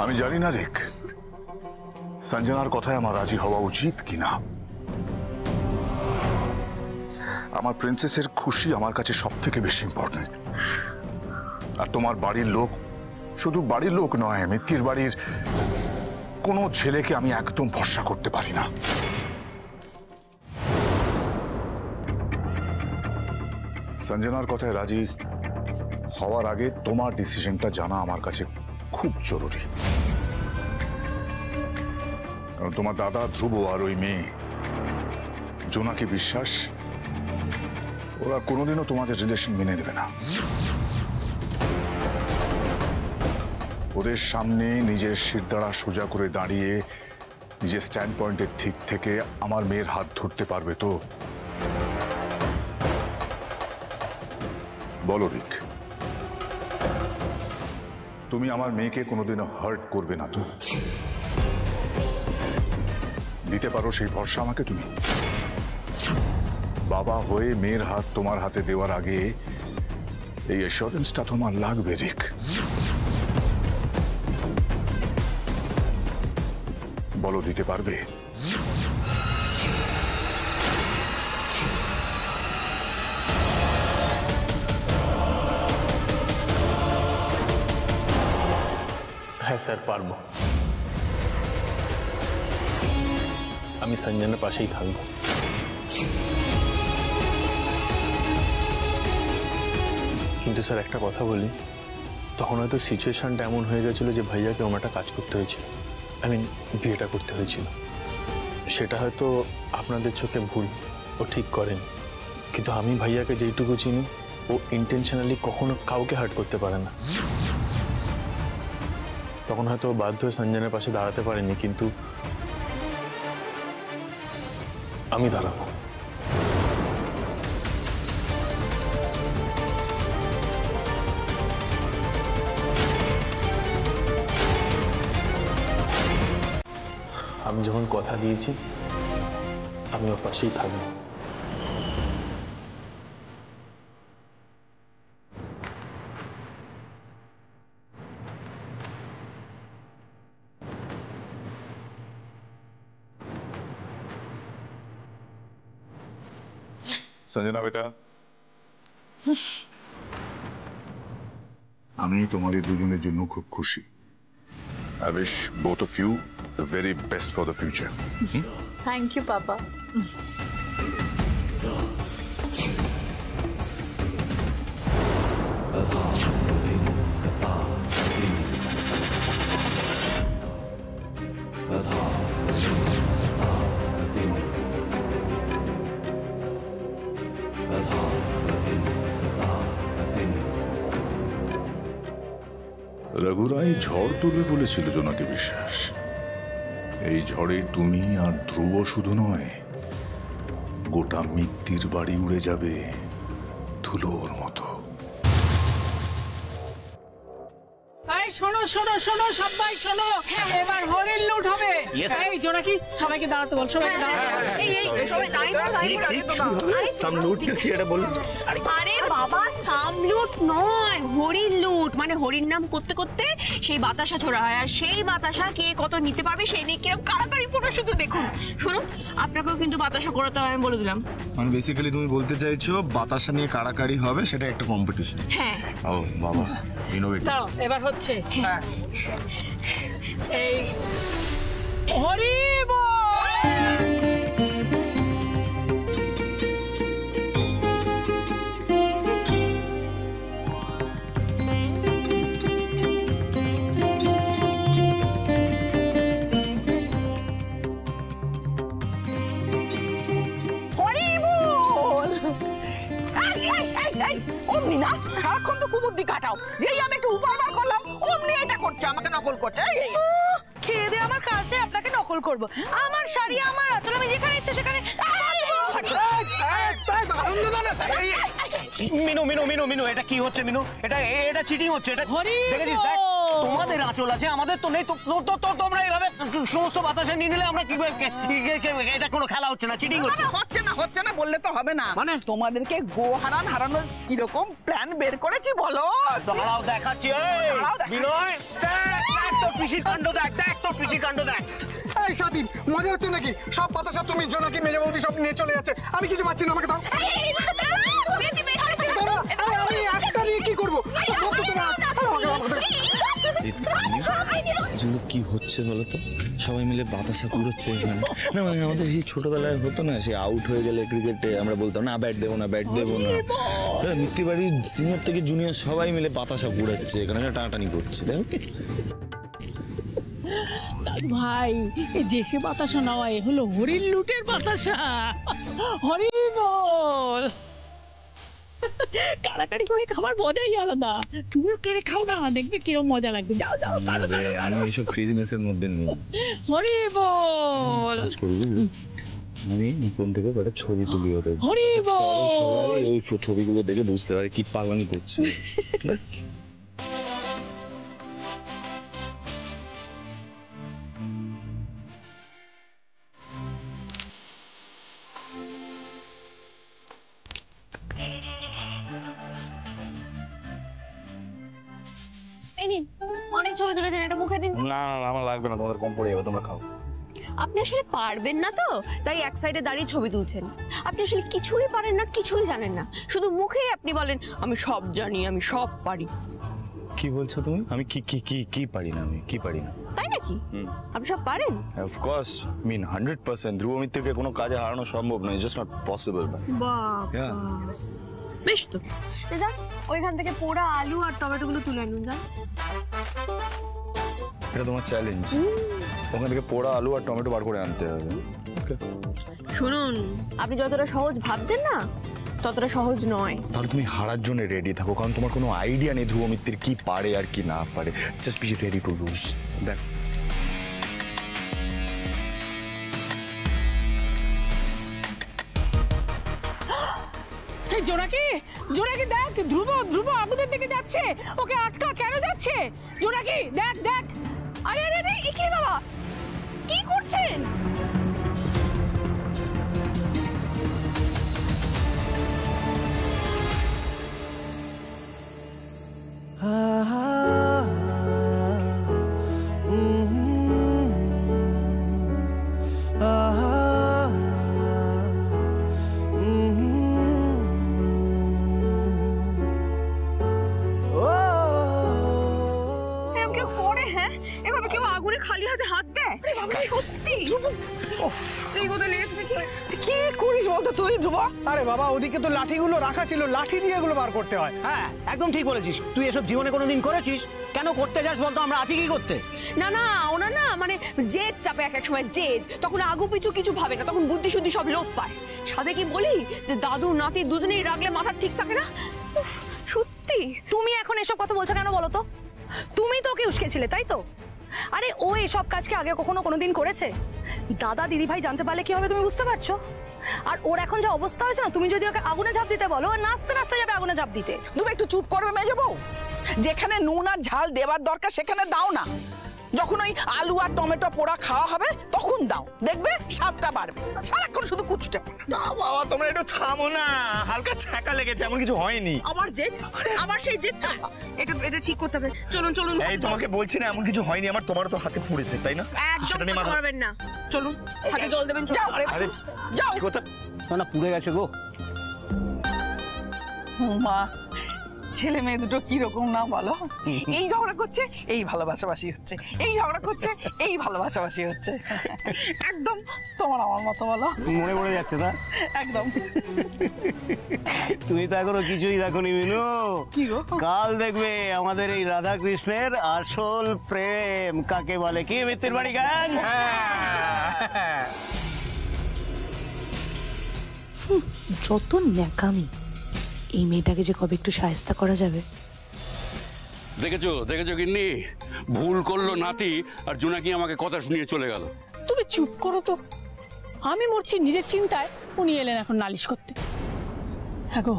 আমি জানি না রিক, সঞ্জনার কথায় আমার রাজি হওয়া উচিত কিনা। আমার প্রিন্সেসের খুশি আমার কাছে সব থেকে বেশি ইম্পর্টেন্ট। আর তোমার বাড়ির লোক, শুধু বাড়ির লোক নয়, মিত্তির বাড়ির কোনো ছেলেকে আমি একদম ভরসা করতে পারি না। সঞ্জনার কথায় রাজি হওয়ার আগে তোমার ডিসিশনটা জানা আমার কাছে খুব জরুরি। কারণ তোমার দাদা ধ্রুব আর ওই মেয়ে জোনাকি বিশ্বাস, ওরা কোনোদিনও তোমাদের রিলেশন মেনে নেবে না। ওদের সামনে নিজের শিরদাঁড়া সোজা করে দাঁড়িয়ে নিজের স্ট্যান্ড পয়েন্টের ঠিক থেকে আমার মেয়ের হাত ধরতে পারবে তো? বলো রিক, তুমি আমার মেয়েকে কোনোদিনও হার্ট করবে না তো? দিতে পারো সেই ভরসা আমাকে তুমি? বাবা হয়ে মেয়ের হাত তোমার হাতে দেওয়ার আগে এই অ্যাসিওরেন্সটা তোমার লাগবে রিক। বলো, দিতে পারবে? হ্যাঁ স্যার, পারবো। আমি সঞ্জনার পাশেই থাকবো। কিন্তু স্যার একটা কথা বলি, তখন হয়তো সিচুয়েশনটা এমন হয়ে গেছিল যে ভাইয়াকে আমার একটা কাজ করতে হয়েছিল, বিয়েটা করতে হয়েছিল। সেটা হয়তো আপনাদের চোখে ভুল, ও ঠিক করেন। কিন্তু আমি ভাইয়াকে যেইটুকু চিনি, ও ইন্টেনশনালি কখনো কাউকে হার্ট করতে পারে না। তখন হয়তো বাধ্য হয়ে সঞ্জনের পাশে দাঁড়াতে পারেনি, কিন্তু আমি দাঁড়াবো। আমি যখন কথা দিয়েছি আমি ওর পাশেই থাকবো। সঞ্জনা বেটা, আমি তোমাদের দুজনের জন্য খুব খুশি। I wish both of you the very best for the future. Thank you, Papa. রঘুরাই ঝড় তুলবে বলেছিল জোনাকি বিশ্বাস। এই ঝড়ে তুমি আর ধ্রুব শুধু নয়, গোটা মিত্তির বাড়ি উড়ে যাবে ধুলোর মতো। শোনো শোনো শোনো, সবাই শোনো, এবার হরিণ লুট হবে। এই জোনাকি, সবাইকে দাঁড়াতে বল, সবাইকে আরে বাবা, সামলুট নয়, হরিণ লুট। মানে হরিণ নাম করতে করতে সেই বাতাসা ছোড়া হয়, আর সেই বাতাসা কে কত নিতে পারবে সেই নিয়ে কিরকম কাড়াকাড়ি ফোটা শুধু দেখুন। শুনুন, আপনাকেও কিন্তু বাতাসা করাতে হবে, আমি বলে দিলাম। মানে বেসিক্যালি তুমি বলতে চাইছো বাতাসা নিয়ে কাড়াকাড়ি হবে, সেটা একটা কম্পিটিশন। হ্যাঁ। ও বাবা, ইনোভেটিভ। দাও, এবার হচ্ছে এই হরিব। অমনি না, সারাক্ষণ তো কুবুদ্ধি কাটাও। যেই আমি একটু উপায় বার করলাম, অমনি এটা করছে, আমাকে নকল করছে। খেয়ে দিয়ে আমার কাছে আপনাকে নকল করব। আমার শাড়ি, আমার আঁচল, আমি যেখানে ইচ্ছে সেখানে। মিনু মিনু মিনু মিনু, এটা কি হচ্ছে মিনু? এটা চিটিং হচ্ছে। এটা দেখেছিস, দেখ তোমাদের আঁচল আছে, আমাদের তো নেই। তোমরা এইভাবে সমস্ত বাতাসে নিয়ে নিলে আমরা কি? এটা কোনো খেলা হচ্ছে না, চিটিং হচ্ছে। হচ্ছে না বললে তো হবে না। মানে তোমাদেরকে গো হারানোর কিরকম প্ল্যান বের করেছি বলো। দাঁড়াও, দেখাচ্ছি। বিনয়, পিসির কাণ্ড দেখ, দেখ তোর পিসির কাণ্ড দেখ। এই স্বাধীন, মজা হচ্ছে নাকি? সব বাতাসা তুমি জোনাকি মেজে বৌদি সব নিয়ে চলে যাচ্ছে, আমি কিছু পাচ্ছি না, আমাকে দাও। আমি একটা নিয়ে কি করবো? সব তো তোমার। কি হচ্ছে বলো তো? সবাই মিলে বাতাসা কুড়োচ্ছে এখানে। না মানে আমাদের সেই ছোটবেলায় হতো না, সে আউট হয়ে গেলে ক্রিকেটে আমরা বলতাম না ব্যাট দেবো না, ব্যাট দেবো না। মিত্তি বাড়ির সিনিয়র থেকে জুনিয়র সবাই মিলে বাতাসা কুড়াচ্ছে এখানে, টানাটানি করছে। দেখো ভাই, এই দেশে বাতাসা নেওয়া এ হলো হরিণ লুটের বাতাসা। হরি বল, কাড়াকাড়ি করে খাবার মজাই আলাদা। তুমিও কেড়ে খাও না, দেখবে কিরকম মজা লাগবে। যাও যাও, আমি এইসব ক্রেজিনেসের মধ্যে নেই। হরি বল, আমি ফোন থেকে একটা ছবি তুলি ওদের, হরি বল। ওই ছবিগুলো দেখে বুঝতে পারে কি পাগলামি করছে। অনেক ছবি তুলেছেন, এটা মুখে দিন। না না আমার লাগবে না, তোমাদের কম পড়ে যাবে, তোমরা খাও। আপনি আসলে পারবেন না তো, তাই এক সাইডে দাঁড়িয়ে ছবি তুলছেন। আপনি আসলে কিছুই পারেন না, কিছুই জানেন না, শুধু মুখেই আপনি বলেন আমি সব জানি, আমি সব পারি। কি বলছো তুমি? আমি কি কি কি কি পারি না? আমি কি পারি না? তাই নাকি? আপনি সব পারেন? অফ কোর্স, মিন 100%। ধ্রুব মিত্রকে কোনো কাজে হারানো সম্ভব নয়, জাস্ট নট পসিবল। বাবা, বেশ তো যান, ওইখান থেকে পোড়া আলু আর টমেটোগুলো তুলে আনুন। যান, এটা তোমার চ্যালেঞ্জ। ওখান থেকে পোড়া আলু আর টমেটো বার করে আনতে হবে। ওকে, শুনুন, আপনি যতটা সহজ ভাবছেন না ততটা সহজ নয়। তাহলে তুমি হারার জন্য রেডি থাকো, কারণ তোমার কোনো আইডিয়া নেই ধ্রুব মিত্রের কি পারে আর কি না পারে। Just be ready to lose. দেখ জোনাকি, জোনাকি দেখ, ধ্রুব ধ্রুব আগুনের দিকে যাচ্ছে, ওকে আটকা। কেন যাচ্ছে? জোনাকি দেখ দেখ। আরে আরে আরে, কি বাবা, কি করছেন? খালি হাতে হাত দেয়? সত্যি কি করিস বলতো তুই ধ্রুব? আরে বাবা, ওদিকে তো লাঠিগুলো রাখা ছিল, লাঠি দিয়ে এগুলো বার করতে হয়। হ্যাঁ একদম ঠিক বলেছিস। তুই এসব জীবনে কোনোদিন করেছিস? কেন করতে যাস বলতো? আমরা আছি কি করতে? না না, ওনা না মানে জেদ চাপে এক এক সময় জেদ, তখন আগু পিছু কিছু ভাবে না, তখন বুদ্ধি শুদ্ধি সব লোপ পায়। সাথে কি বলি যে দাদু নাতি দুজনেই রাখলে মাথা ঠিক থাকে না। সত্যি তুমি এখন এসব কথা বলছো কেন বলো তো? তুমি তো ওকে উস্কেছিলে, তাই তো? আরে ও এসব কাজকে আগে কখনো কোনোদিন করেছে? দাদা দিদি ভাই জানতে পারলে কি হবে তুমি বুঝতে পারছো? আর ওর এখন যে অবস্থা হয়েছে না, তুমি যদি ওকে আগুনে ঝাঁপ দিতে বলো, নাচতে নাচতে যাবে আগুনে ঝাঁপ দিতে। তুমি একটু চুপ করবে মেজে বউ? যেখানে নুন আর ঝাল দেওয়ার দরকার সেখানে দাও না। যখন ওই আলু আর টমেটো পোড়া খাওয়া হবে তখন দাও, দেখবে স্বাদটা বাড়বে। সারাক্ষণ শুধু কুচটে। না বাবা, তোমরা একটু থামো না, হালকা ছ্যাঁকা লেগেছে, এমন কিছু হয়নি। আমার জেদ, আমার সেই জেদটা এটা ঠিক করতে হবে। চলুন চলুন। এই তোমাকে বলছি না এমন কিছু হয়নি আমার, তোমারও তো হাতে পুড়েছে তাই না? একদম কথা বলবেন না, চলুন হাতে জল দেবেন। যাও আরে যাও। কথা না পুড়ে গেছে গো। মা, ছেলে মেয়ে দুটো কি রকম না বলো? এই ঝগড়া করছে, এই ভালোবাসাবাসি হচ্ছে, এই ঝগড়া করছে, এই ভালোবাসাবাসি হচ্ছে। একদম তোমার আমার মতো বলো। মনে পড়ে যাচ্ছে না একদম। তুমি তো এখনো কিছুই দেখোনি মিনু। কি গো? কাল দেখবে আমাদের এই রাধা কৃষ্ণের আসল প্রেম কাকে বলে। কি মিত্তির বাড়ি গান? যত ন্যাকামি। এই মেয়েটাকে যে কবে একটু সাহায্য করা যাবে। দেখেছো দেখেছো গিন্নি, ভুল করলো নাতি আর জোনাকি আমাকে কথা শুনিয়ে চলে গেল। তুমি চুপ করো তো, আমি মরছি নিজের চিন্তায়, উনি এলেন এখন নালিশ করতে। হ্যাঁ গো,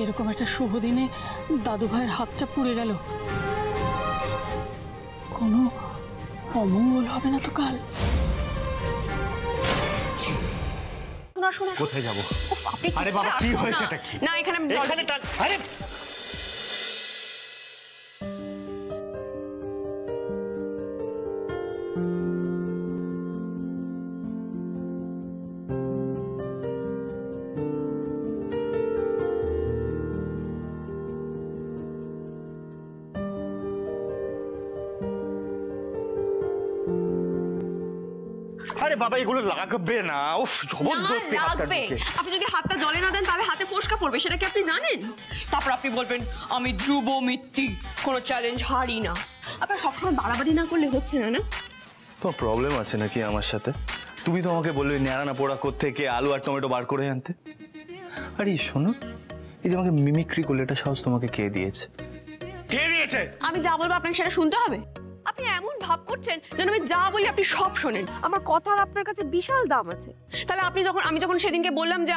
এরকম একটা শুভ দিনে দাদু ভাইয়ের হাতটা পুড়ে গেল, কোনো অমঙ্গল হবে না তো কাল? কোথায় যাবো? আরে বাবা কি হয়েছে? না এখানে আরে আরে বাবা এগুলো লাগবে না, উফ জবরদস্তি হাতটা লাগবে। ঢুকে। আপনি যদি হাতটা জলে না দেন তাহলে হাতে ফোসকা পড়বে, সেটা কি আপনি জানেন? তারপর আপনি বলবেন আমি ধ্রুব মিত্তি, কোনো চ্যালেঞ্জ হারি না। আপনার সবসময় বাড়াবাড়ি না করলে হচ্ছে না, না? তোমার প্রবলেম আছে নাকি আমার সাথে? তুমি তো আমাকে বললে ন্যাড়ানা পোড়া থেকে আলু আর টমেটো বার করে আনতে। আরে শোনো, এই যে আমাকে মিমিক্রি করলে এটা সাহস তোমাকে কে দিয়েছে? কে দিয়েছে? আমি যা বলবো আপনাকে সেটা শুনতে হবে। আপনি এমন ভাব করছেন যেন আমি যা বলি আপনি সব শোনেন। আমার কথার আপনার কাছে বিশাল দাম আছে। তাহলে আপনি যখন আমি যখন সেদিনকে বললাম যে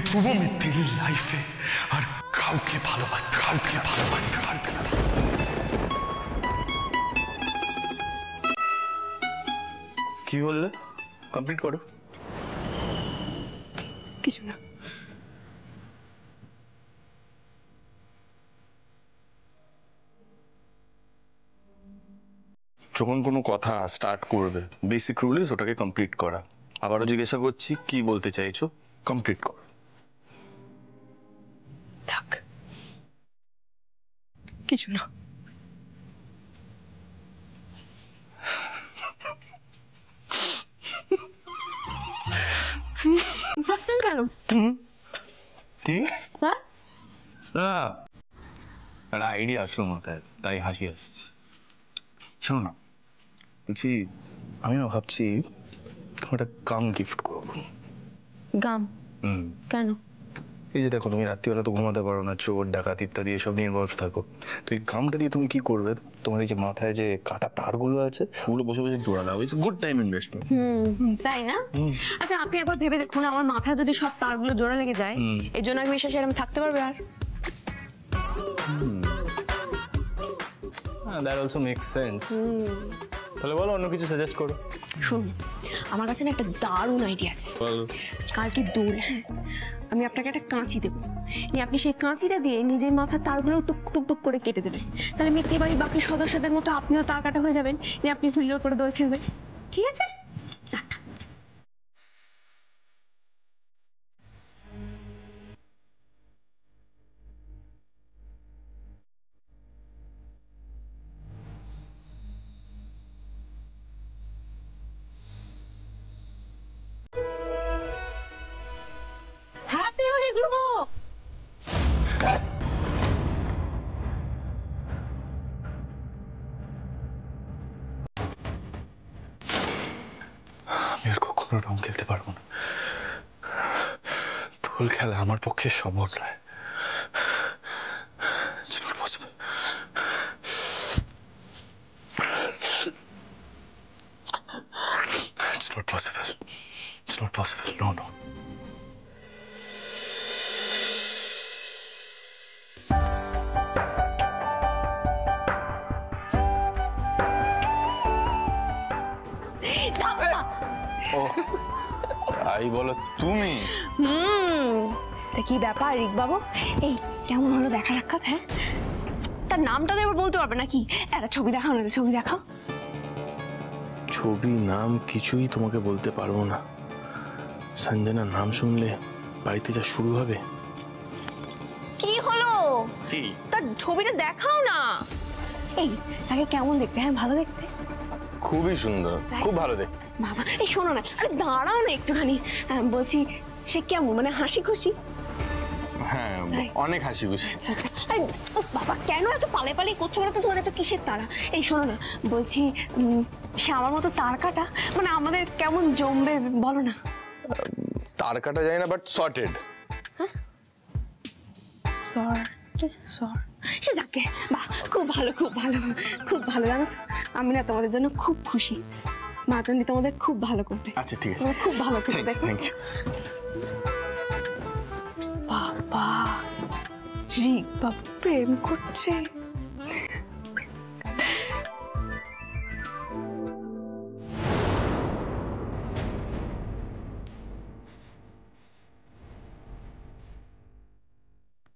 ধ্রুব মিত্তির লাইফে আর কাউকে ভালোবাসতে পারবে না। কি বললে? কমপ্লিট করো। কিছু না। যখন কোনো কথা স্টার্ট করবে বেসিক রুল ইজ ওটাকে কমপ্লিট করা। আবারও জিজ্ঞাসা করছি কি বলতে চাইছো, কমপ্লিট করো। থাক, কিছু না। হাসছেন কেন? ঠিক হ্যাঁ, না একটা আইডিয়া আসলো মাথায়, তাই হাসি আসছে। শোনো না, বলছি আমিও ভাবছি তোমার একটা গাম গিফট করবো। গাম? কেন? এই যে দেখো তুমি রাত্রিবেলা তো ঘুমাতে পারো না, চোর ডাকাত ইত্যাদি এসব নিয়ে ইনভলভ থাকো, তো এই গামটা দিয়ে তুমি কি করবে? তোমার এই যে মাথায় যে কাটা তারগুলো আছে ওগুলো বসে বসে জোড়া দাও। It's good time investment. তাই না? আচ্ছা আপনি একবার ভেবে দেখুন, আমার মাথায় যদি সব তারগুলো জোড়া লেগে যায়, এর জন্য আমি বিশ্বাস এরকম থাকতে পারবে আর? That also makes sense. তাহলে বলো অন্য কিছু সাজেস্ট করো। শুনুন, আমার কাছে না একটা দারুণ আইডিয়া আছে। কালকে দোল, হ্যাঁ, আমি আপনাকে একটা কাঁচি দেবো, আপনি সেই কাঁচিটা দিয়ে নিজের মাথার তারগুলো টুক টুক টুক করে কেটে দেবেন। তাহলে মিত্তি বাড়ির বাকি সদস্যদের মতো আপনিও তার কাটা হয়ে যাবেন, আপনি হুইলোর করে দোল খেলবেন। ঠিক আছে? হ্যাপি হোলি ধ্রুব। আমি আর কখনো রং খেলতে পারবো না। দোল খেলা আমার পক্ষে সম্ভব নয়। It's not possible. It's not possible. It's not possible. No, no. তাই বলো তুমি? তা কি ব্যাপার রিক বাবু, এই কেমন হলো দেখা সাক্ষাৎ? হ্যাঁ, তার নামটা তো এবার বলতে পারবে নাকি? একটা ছবি দেখাও না, ছবি দেখাও। ছবি নাম কিছুই তোমাকে বলতে পারবো না। সঞ্জনার নাম শুনলে বাড়িতে যা শুরু হবে। কি হলো? কি? তার ছবিটা দেখাও না। এই তাকে কেমন দেখতে? হ্যাঁ, ভালো দেখতে? খুবই সুন্দর, খুব ভালো দেখতে। বাবা এই শোনো না, আরে দাঁড়াও না একটুখানি, বলছি সে কেমন, মানে হাসি খুশি? হ্যাঁ, অনেক হাসি খুশি। আচ্ছা আচ্ছা, আরে বাবা কেন এত পালে পালে করছো? বলো তো তোমার এত কিসের তারা? এই শোনো না, বলছি সে আমার মতো তার কাটা, মানে আমাদের কেমন জমবে বলো না। তার কাটা যায় না, বাট সর্টেড। সে যাকে, বাহ খুব ভালো, খুব ভালো, খুব ভালো। জানো আমি না তোমাদের জন্য খুব খুশি। মাচন্ডি তোমাদের খুব ভালো করবে। আচ্ছা ঠিক আছে, খুব ভালো করবে। Thank you. বাবা রিক বাবু প্রেম করছে।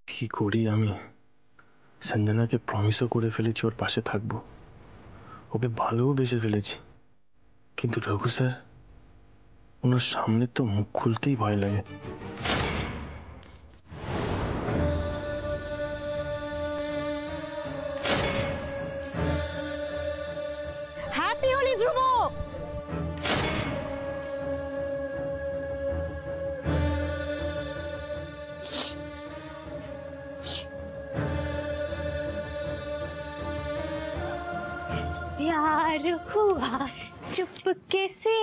কি করি আমি? সঞ্জনাকে প্রমিসও করে ফেলেছি ওর পাশে থাকবো, ওকে ভালোও বেসে ফেলেছি, কিন্তু রঘু স্যার ওনার সামনে তো মুখ খুলতেই ভয় লাগে। হ্যাপি হোলি ধ্রুব। प्यार हुआ चुपके से,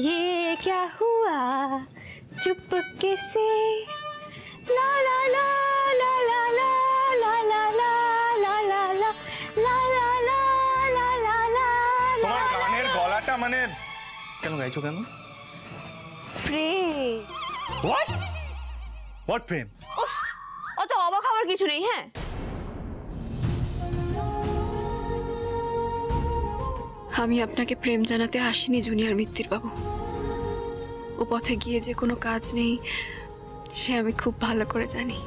ये क्या हुआ चुपके से, ला ला ला ला ला ला ला ला ला ला ला ला ला ला ला ला ला ला। তোমার গানের গলাটা মানে কেন গাইছো কেন? প্রেম। হোয়াট প্রেম? উফ, অত অবাক হওয়ার কিছু নেই। হ্যাঁ, আমি আপনাকে প্রেম জানাতে আসিনি জুনিয়র মিত্তির বাবু। ও পথে গিয়ে যে কোনো কাজ নেই সে আমি খুব ভালো করে জানি।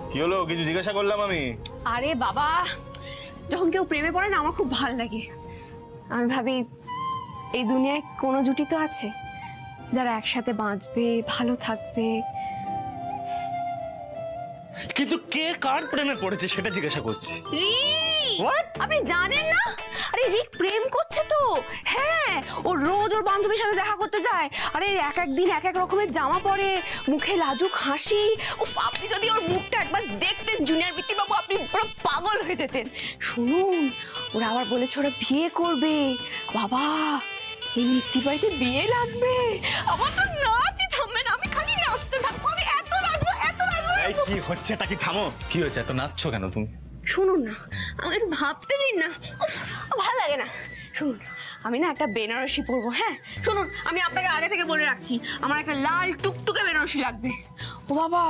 কি হলো, কিছু জিজ্ঞাসা করলাম আমি? আরে বাবা, যখন কেউ প্রেমে পড়ে না আমার খুব ভালো লাগে। আমি ভাবি এই দুনিয়ায় কোনো জুটি তো আছে যারা একসাথে বাঁচবে, ভালো থাকবে। কিন্তু কে কার প্রেমে পড়েছে সেটা জিজ্ঞাসা করছি। আপনি জানেন না? আরে রিক প্রেম করছে তো। হ্যাঁ, ও রোজ ওর বান্ধবীর সাথে দেখা করতে যায়। আরে এক এক দিন এক এক রকমের জামা পরে, মুখে লাজুক হাসি। ও আপনি যদি ওর মুখটা একবার দেখতেন জুনিয়র মিত্তির বাবু, আপনি পুরো পাগল হয়ে যেতেন। শুনুন, ওরা আবার বলেছে ওরা বিয়ে করবে। বাবা, এই মিত্তির বাড়িতে বিয়ে লাগবে। আমার তো নাচই থামবে না, আমি খালি নাচতে থাকবো। আমি এত নাচবো, এত নাচবো। এই কি হচ্ছে, এটা কি? থামো। কি হয়েছে, এত নাচছো কেন তুমি? শুনুন না, আমার একটু ভাবতে দিন না, ভালো লাগে না। শুনুন, আমি না একটা বেনারসি পরবো। হ্যাঁ শুনুন, আমি আপনাকে আগে থেকে বলে রাখছি, আমার একটা লাল টুকটুকে বেনারসি লাগবে। ও বাবা,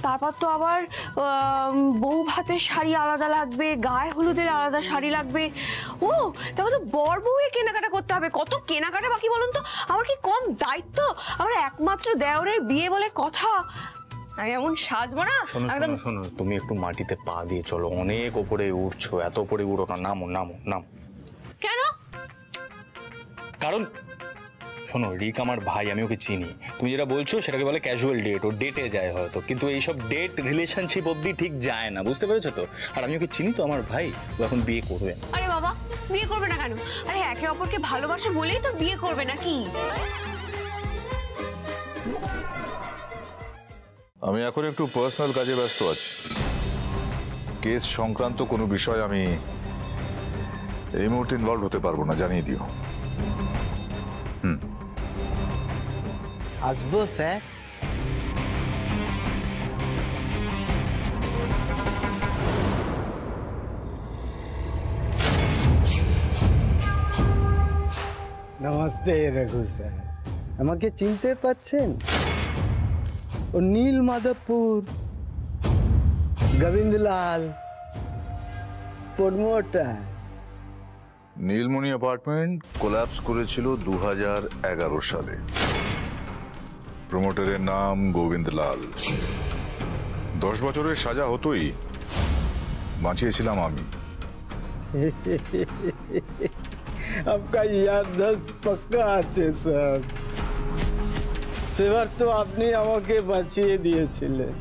তারপর তো আবার বউ ভাতের শাড়ি আলাদা লাগবে, গায়ে হলুদের আলাদা শাড়ি লাগবে। ও তারপর তো বর বউয়ের কেনাকাটা করতে হবে। কত কেনাকাটা বাকি বলুন তো? আমার কি কম দায়িত্ব? আমার একমাত্র দেওরের বিয়ে বলে কথা, আমি এমন সাজবো না। শোনো শোনো, তুমি একটু মাটিতে পা দিয়ে চলো। অনেক ওপরে উঠছো, এত ওপরে উঠো না। নামো নামো নাম। কেন? কারণ শোনো, রিক আমার ভাই, আমি ওকে চিনি। তুমি যেটা বলছো সেটাকে বলে ক্যাজুয়াল ডেট, ও ডেটে যায় হয়তো, কিন্তু এইসব ডেট রিলেশনশিপ অবধি ঠিক যায় না, বুঝতে পেরেছো তো? আর আমি ওকে চিনি তো, আমার ভাই, ও এখন বিয়ে করবে। আরে বাবা, বিয়ে করবে না কেন? আরে একে অপরকে ভালোবাসে বলেই তো বিয়ে করবে নাকি? আমি এখন একটু পার্সোনাল কাজে ব্যস্ত আছি। কেস সংক্রান্ত কোনো বিষয় আমি এই মুহূর্তে ইনভলভ হতে পারবো না, জানিয়ে দিও। আসবো স্যার। নমস্তে রঘু স্যার, আমাকে চিনতে পারছেন? ও নীল মাধবপুর, গোবিন্দলাল প্রমোটার। নীলমণি অ্যাপার্টমেন্ট কোল্যাপস করেছিল 2011 সালে। প্রমোটারের নাম গোবিন্দলাল। 10 বছরের সাজা হতোই, বাঁচিয়েছিলাম আমি। आपका याददाश्त पक्का আছে স্যার। সেবার তো আপনি আমাকে বাঁচিয়ে দিয়েছিলেন,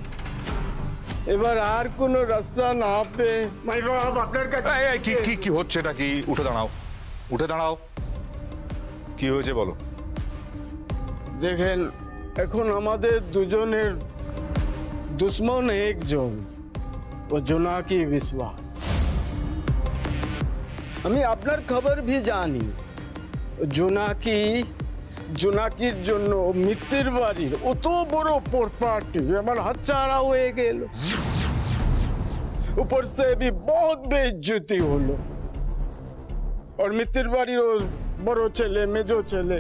এবার আর কোনো রাস্তা না পেয়ে মাই বাপ আপনার কাছে। কি হচ্ছে এটা? কি? উঠে দাঁড়াও, উঠে দাঁড়াও। কি হয়েছে বলো? দেখেন, এখন আমাদের দুজনের দুশ্মন একজন, ও জোনাকি বিশ্বাস। আমি আপনার খবর ভি জানি। জোনাকির জন্য মিত্তির বাড়ির অত বড় প্রপার্টি আমার হাতছাড়া হয়ে গেল। উপর সে भी बहुत बेइज्जती হলো। আর মিত্তির বাড়ির বড় ছেলে, মেজো ছেলে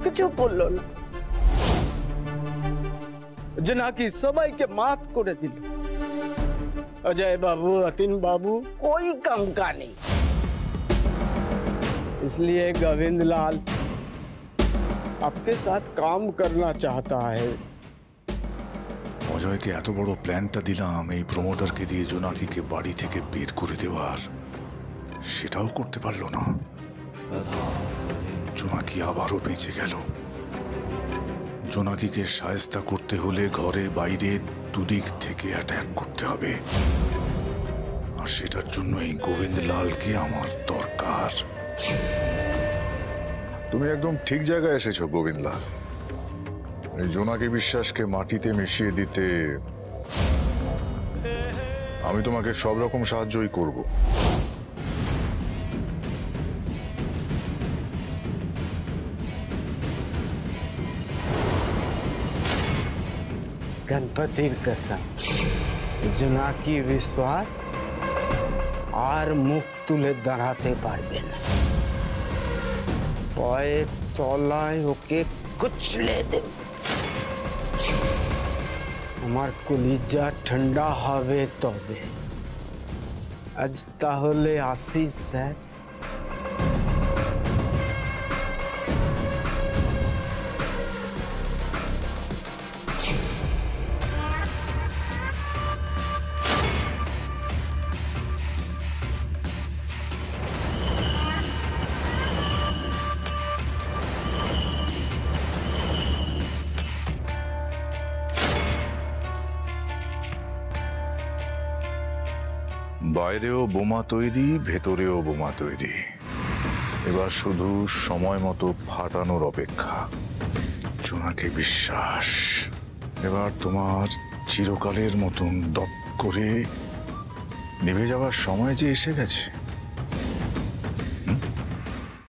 কিছু করলো না। জোনাকি সবাইকে মাত করে দিল। अजय बाबू, अतिन बाबू कोई कम का नहीं। इसलिए गोविंदलाल आपके साथ काम करना चाहता है। অজয়কে এত বড় প্ল্যানটা দিলাম এই প্রমোটারকে দিয়ে জোনাকিকে বাড়ি থেকে বের করে দেওয়ার, সেটাও করতে পারলো না। জোনাকি আবারও বেঁচে গেল। জোনাকিকে শায়েস্তা করতে হলে ঘরে বাইরে দুদিক থেকে অ্যাটাক করতে হবে, আর সেটার জন্য এই গোবিন্দলালকে আমার দরকার। তুমি একদম ঠিক জায়গায় এসেছো গোবিন্দলাল। এই জোনাকি বিশ্বাসকে মাটিতে মিশিয়ে দিতে আমি তোমাকে সব রকম সাহায্যই করব। गणपतिर कसम জোনাকি বিশ্বাস আর মুখ তুলে দাঁড়াতে পারবে না। পায়ের তলায় ওকে কুচলে দেব। আমার কলিজা ঠান্ডা হবে তবে। আজ তাহলে আসি স্যার। বাইরেও বোমা তৈরি, ভেতরেও বোমা তৈরি। এবার শুধু সময় মতো ফাটানোর অপেক্ষা। জোনাকি বিশ্বাস, এবার তোমার চিরকালের মতন দপ করে নিভে যাওয়ার সময় যে এসে গেছে।